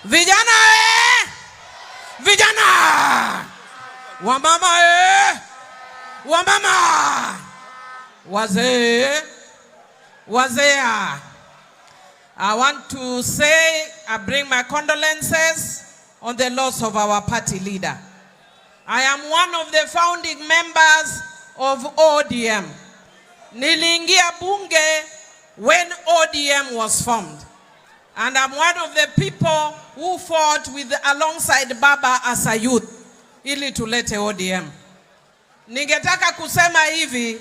Vijana vijana, wamama wamama, wazee I want to say I bring my condolences on the loss of our party leader. I am one of the founding members of ODM. Niliingia bunge when ODM was formed. And I'm one of the people who fought alongside Baba as a youth ili tulete ODM. Ningetaka kusema hivi,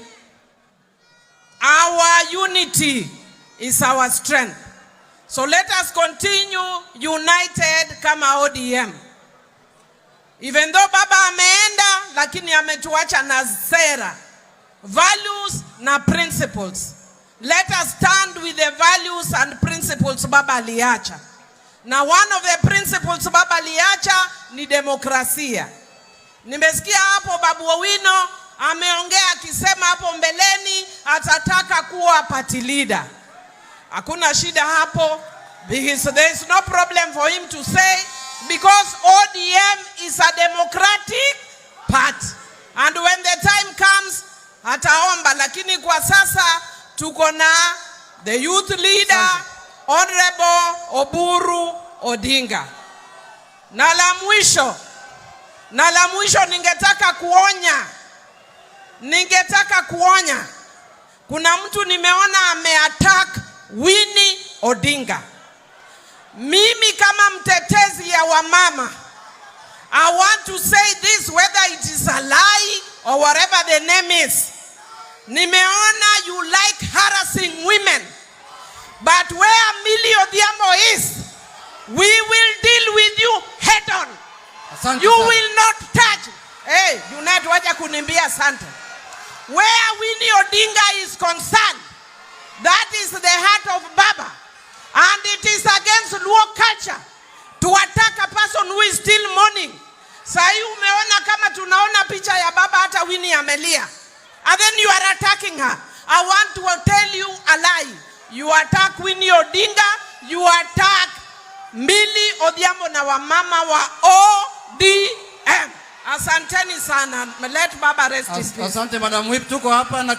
our unity is our strength. So let us continue united kama ODM. Even though Baba ameenda, lakini ametuacha na sera, values na principles. Let us stand with the values and principles Baba aliacha. Na one of the principles Baba aliacha ni demokrasia. Nimesikia hapo Babu Owino ameongea akisema hapo mbeleni atataka kuwa party leader. Hakuna shida hapo, because there is no problem for him to say, because ODM is a democratic party. And when the time comes, ataomba. Lakini kwa sasa tuko na the youth leader Honorable Oburu Odinga. Na la mwisho ningetaka kuonya. Kuna mtu nimeona ameattack Winnie Odinga. Mimi kama mtetezi ya wamama, I want to say this, whether it is a lie or whatever the name is. Nimeona you like harassing women, but where Millie Odhiambo is, we will deal with you head on. Asante, you will not touch. Hey, you not waja kunimbia Santa. Where Winnie Odinga is concerned, that is the heart of Baba, and it is against Luo culture to attack a person who is still mourning. Sahi umeona kama tunaona picha ya Baba hata Winnie amelia, and then you are attacking her. I want to tell you a lie. You attack Winnie Odinga, you attack Millie Odhiambo na wamama wa ODM. Asanteni sana. Let Baba rest his peace. Asante Madam Whip, tuko hapa na